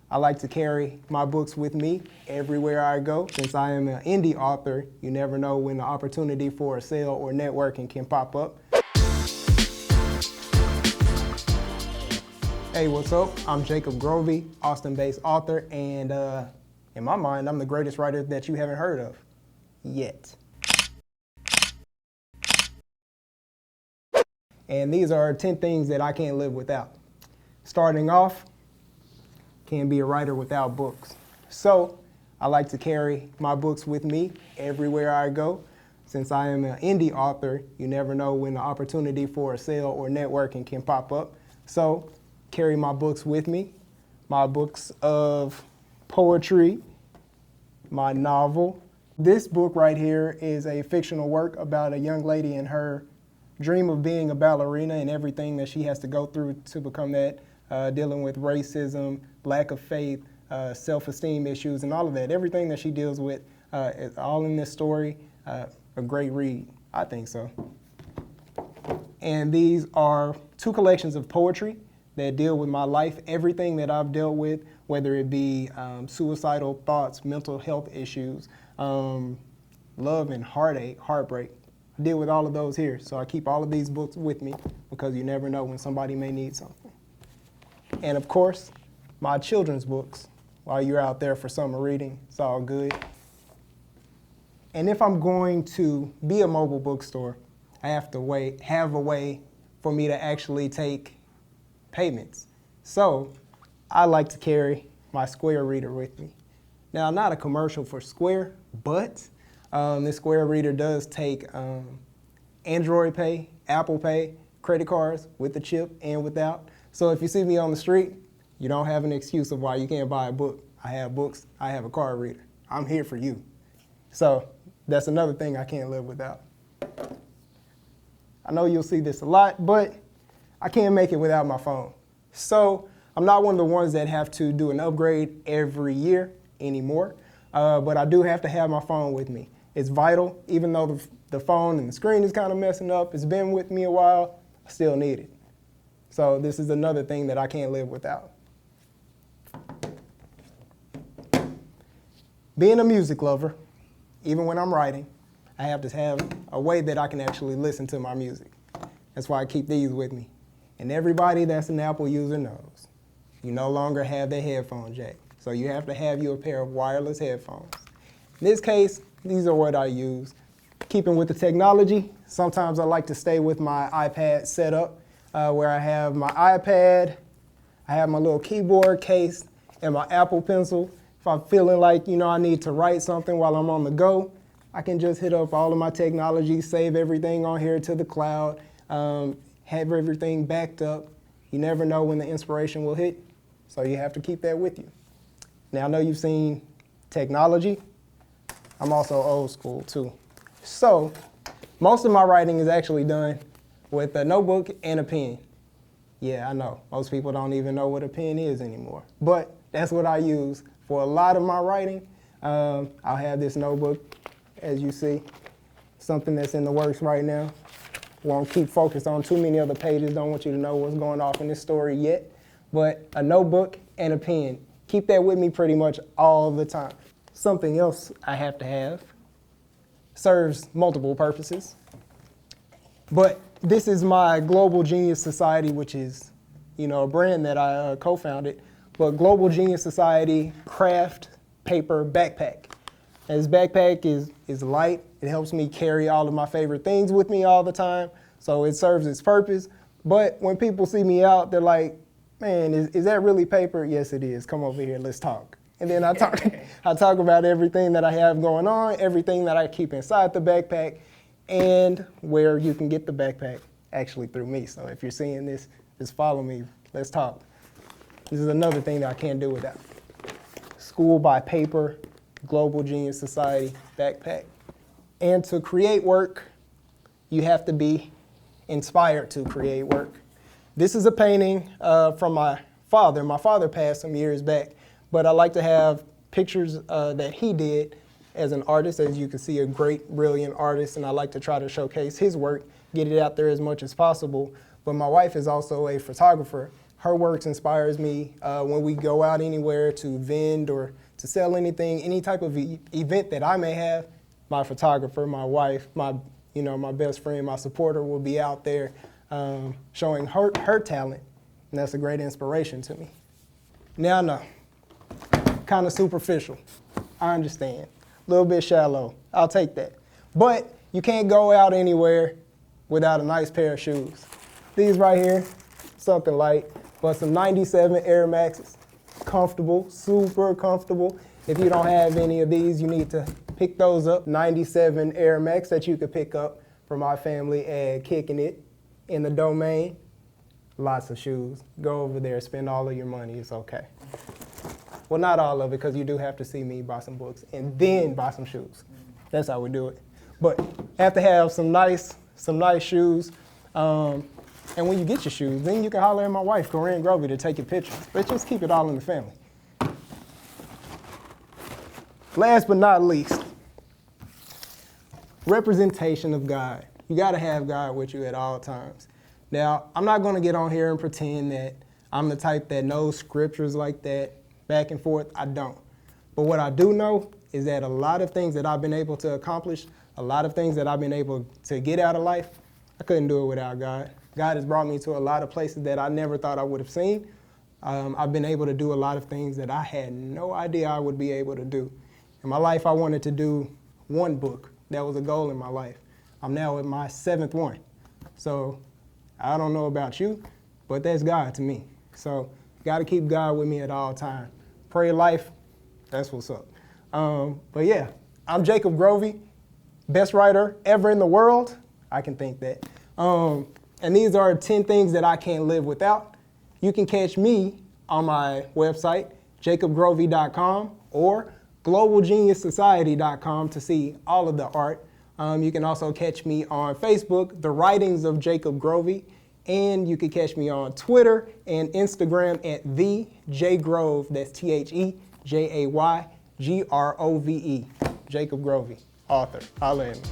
I like to carry my books with me everywhere I go. Since I am an indie author, you never know when the opportunity for a sale or networking can pop up. Hey, what's up? I'm Jacob Grovey, Austin-based author, and in my mind, I'm the greatest writer that you haven't heard of yet. And these are 10 things that I can't live without. Starting off, can't be a writer without books. So I like to carry my books with me everywhere I go. Since I am an indie author, you never know when the opportunity for a sale or networking can pop up. So carry my books with me, my books of poetry, my novel. This book right here is a fictional work about a young lady and her dream of being a ballerina and everything that she has to go through to become that, dealing with racism, lack of faith, self-esteem issues, and all of that. Everything that she deals with is all in this story. A great read, I think so. And these are 2 collections of poetry that deal with my life, everything that I've dealt with, whether it be suicidal thoughts, mental health issues, love and heartbreak. I deal with all of those here, so I keep all of these books with me because you never know when somebody may need something. And of course, my children's books. While you're out there for summer reading, it's all good. And if I'm going to be a mobile bookstore, I have to have a way for me to actually take payments. So I like to carry my Square reader with me. Now, not a commercial for Square, but this Square reader does take Android Pay, Apple Pay, credit cards with the chip and without. So if you see me on the street, you don't have an excuse of why you can't buy a book. I have books, I have a card reader. I'm here for you. So that's another thing I can't live without. I know you'll see this a lot, but I can't make it without my phone. So I'm not one of the ones that have to do an upgrade every year anymore, but I do have to have my phone with me. It's vital, even though the phone and the screen is kind of messing up. It's been with me a while, I still need it. So this is another thing that I can't live without. Being a music lover, even when I'm writing, I have to have a way that I can actually listen to my music. That's why I keep these with me. And everybody that's an Apple user knows you no longer have the headphone jack. So you have to have you a pair of wireless headphones. In this case, these are what I use. Keeping with the technology, sometimes I like to stay with my iPad setup where I have my iPad, I have my little keyboard case, and my Apple Pencil. If I'm feeling like, I need to write something while I'm on the go, I can just hit up all of my technology, save everything on here to the cloud, have everything backed up. You never know when the inspiration will hit, so you have to keep that with you. Now, I know you've seen technology. I'm also old school too. So most of my writing is actually done with a notebook and a pen. Yeah, I know, most people don't even know what a pen is anymore, but that's what I use for a lot of my writing. I'll have this notebook, as you see, something that's in the works right now. Won't keep focused on too many other pages, don't want you to know what's going off in this story yet, but a notebook and a pen. Keep that with me pretty much all the time. Something else I have to have serves multiple purposes, but this is my Global Genius Society, which is, a brand that I co-founded, but Global Genius Society craft paper backpack. And this backpack is light. It helps me carry all of my favorite things with me all the time, so it serves its purpose. But when people see me out, they're like, man, is that really paper? Yes, it is. Come over here, let's talk. And then I talk about everything that I have going on, everything that I keep inside the backpack, and where you can get the backpack actually through me. So if you're seeing this, just follow me, let's talk. This is another thing that I can't do without. School by paper, Global Genius Society backpack. And to create work, you have to be inspired to create work. This is a painting from my father. My father passed some years back, but I like to have pictures that he did as an artist. As you can see, a great, brilliant artist, and I like to try to showcase his work, get it out there as much as possible. But my wife is also a photographer. her works inspires me when we go out anywhere to vend or to sell anything, any type of event that I may have. My photographer, my wife, my best friend, my supporter will be out there showing her talent, and that's a great inspiration to me. Now, no, kind of superficial. I understand. A little bit shallow. I'll take that. But you can't go out anywhere without a nice pair of shoes. These right here, something light, but some 97 Air Maxes. Comfortable, super comfortable. If you don't have any of these, you need to pick those up. 97 Air Max that you could pick up from my family at Kicking It in the Domain. Lots of shoes. Go over there, spend all of your money, it's okay. Well, not all of it, because you do have to see me buy some books and then buy some shoes. That's how we do it. But have to have some nice shoes. And when you get your shoes, then you can holler at my wife, Jacob Grovey, to take your pictures. Let's just keep it all in the family. Last but not least, representation of God. You got to have God with you at all times. Now, I'm not going to get on here and pretend that I'm the type that knows scriptures like that, back and forth. I don't. But what I do know is that a lot of things that I've been able to accomplish, a lot of things that I've been able to get out of life, I couldn't do it without God. God has brought me to a lot of places that I never thought I would have seen. I've been able to do a lot of things that I had no idea I would be able to do. In my life, I wanted to do one book. That was a goal in my life. I'm now at my 7th one. So I don't know about you, but that's God to me. So got to keep God with me at all times. Pray life, that's what's up. But yeah, I'm Jacob Grovey, best writer ever in the world. I can think that. And these are 10 things that I can't live without. You can catch me on my website, jacobgrovey.com, or globalgeniussociety.com to see all of the art. You can also catch me on Facebook, The Writings of Jacob Grovey, and you can catch me on Twitter and Instagram at TheJayGrove. That's TheJayGrove. Jacob Grovey, author. Holla at me.